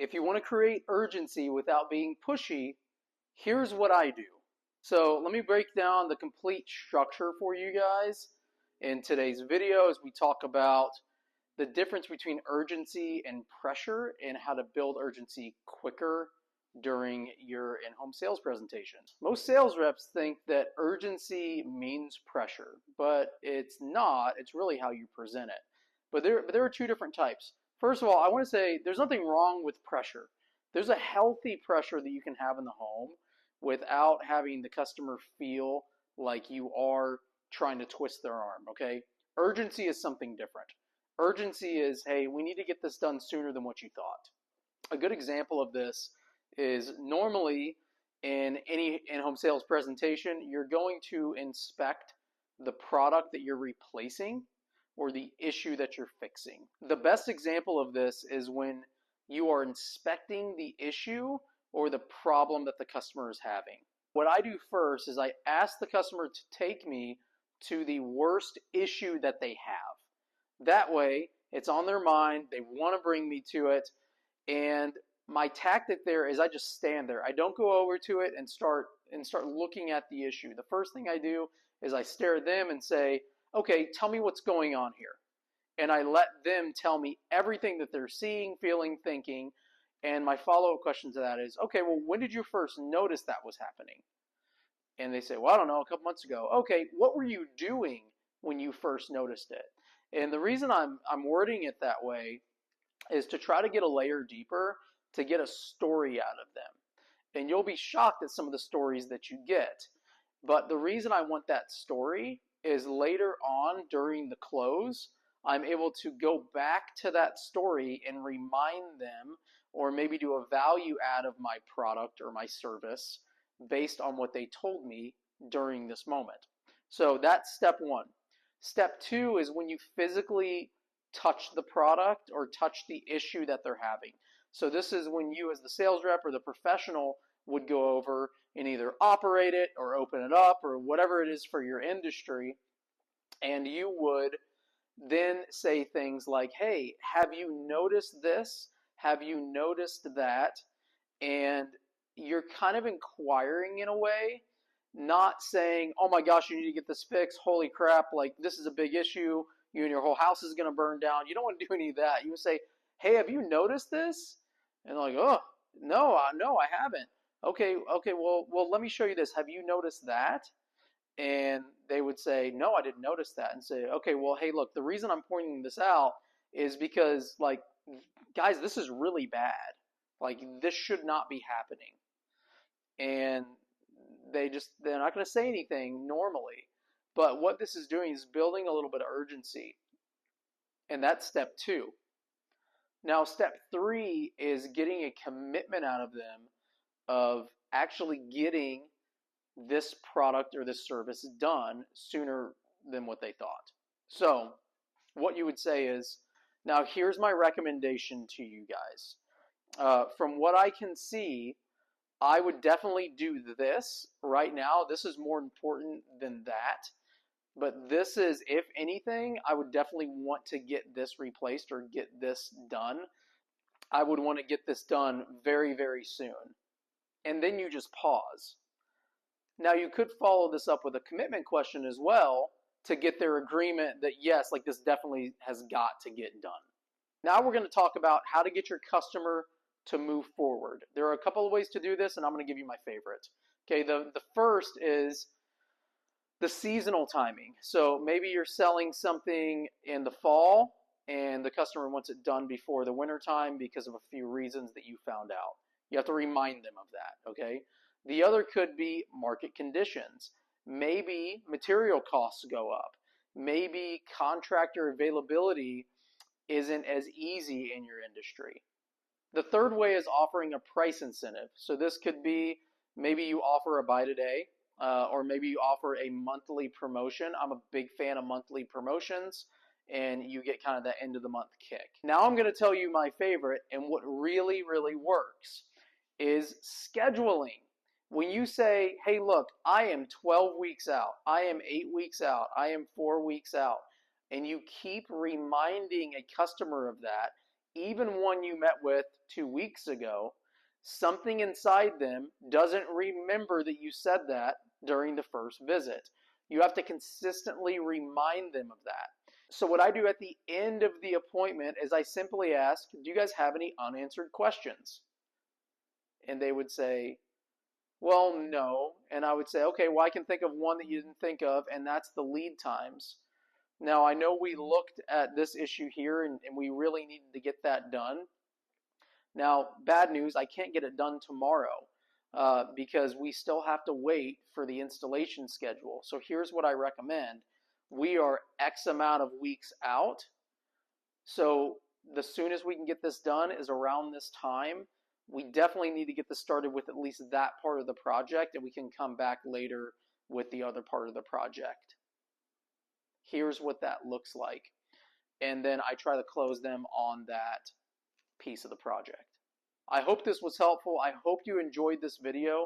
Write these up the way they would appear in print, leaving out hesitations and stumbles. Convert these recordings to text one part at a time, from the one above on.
If you want to create urgency without being pushy, here's what I do. So let me break down the complete structure for you guys. In today's video, as we talk about the difference between urgency and pressure and how to build urgency quicker during your in-home sales presentation. Most sales reps think that urgency means pressure, but it's not. It's really how you present it. But there are two different types. First of all, I want to say there's nothing wrong with pressure. There's a healthy pressure that you can have in the home without having the customer feel like you are trying to twist their arm, okay? Urgency is something different. Urgency is, hey, we need to get this done sooner than what you thought. A good example of this is normally in any in-home sales presentation, you're going to inspect the product that you're replacing or the issue that you're fixing. The best example of this is when you are inspecting the issue or the problem that the customer is having. What I do first is I ask the customer to take me to the worst issue that they have. That way, it's on their mind, they want to bring me to it, and my tactic there is I just stand there. I don't go over to it and start looking at the issue. The first thing I do is I stare at them and say, okay, tell me what's going on here. And I let them tell me everything that they're seeing, feeling, thinking. And my follow-up question to that is, okay, well, when did you first notice that was happening? And they say, well, I don't know, a couple months ago. Okay, what were you doing when you first noticed it? And the reason I'm wording it that way is to try to get a layer deeper, to get a story out of them. And you'll be shocked at some of the stories that you get. But the reason I want that story is later on during the close, I'm able to go back to that story and remind them, or maybe do a value add of my product or my service based on what they told me during this moment. So that's step one. Step two is when you physically touch the product or touch the issue that they're having. So this is when you as the sales rep or the professional would go over and either operate it or open it up or whatever it is for your industry. And you would then say things like, hey, have you noticed this? Have you noticed that? And you're kind of inquiring in a way, not saying, oh my gosh, you need to get this fixed. Holy crap, like this is a big issue. You and your whole house is going to burn down. You don't want to do any of that. You would say, hey, have you noticed this? And they're like, oh, no, I haven't. Okay, well, let me show you this. Have you noticed that? And they would say, no, I didn't notice that. And say, okay, well, hey, look, the reason I'm pointing this out is because, like, guys, this is really bad. Like, this should not be happening. And they're not going to say anything normally. But what this is doing is building a little bit of urgency. And that's step two. Now, step three is getting a commitment out of them of actually getting this product or this service done sooner than what they thought. So what you would say is, now here's my recommendation to you guys. From what I can see, I would definitely do this right now. This is more important than that. But this is, if anything, I would definitely want to get this replaced or get this done. I would want to get this done very, very soon. And then you just pause. Now, you could follow this up with a commitment question as well to get their agreement that, yes, like this definitely has got to get done. Now we're going to talk about how to get your customer to move forward. There are a couple of ways to do this, and I'm going to give you my favorite. Okay, the first is the seasonal timing. So maybe you're selling something in the fall and the customer wants it done before the winter time because of a few reasons that you found out. You have to remind them of that, okay? The other could be market conditions. Maybe material costs go up. Maybe contractor availability isn't as easy in your industry. The third way is offering a price incentive. So this could be maybe you offer a buy today, or maybe you offer a monthly promotion. I'm a big fan of monthly promotions, and you get kind of that end of the month kick. Now I'm going to tell you my favorite, and what really, really works is scheduling. When you say, hey, look, I am 12 weeks out, I am 8 weeks out, I am 4 weeks out, and you keep reminding a customer of that, even one you met with 2 weeks ago, something inside them doesn't remember that you said that during the first visit. You have to consistently remind them of that. So what I do at the end of the appointment is I simply ask, do you guys have any unanswered questions? And they would say, well, no. And I would say, okay, well, I can think of one that you didn't think of, and that's the lead times. Now, I know we looked at this issue here, and we really needed to get that done. Now, bad news, I can't get it done tomorrow because we still have to wait for the installation schedule. So here's what I recommend. We are X amount of weeks out. So the soonest we can get this done is around this time. We definitely need to get this started with at least that part of the project, and we can come back later with the other part of the project. Here's what that looks like. And then I try to close them on that piece of the project. I hope this was helpful. I hope you enjoyed this video.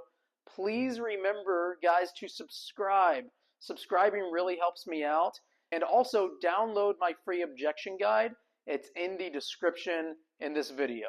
Please remember, guys, to subscribe. Subscribing really helps me out. And also download my free objection guide. It's in the description in this video.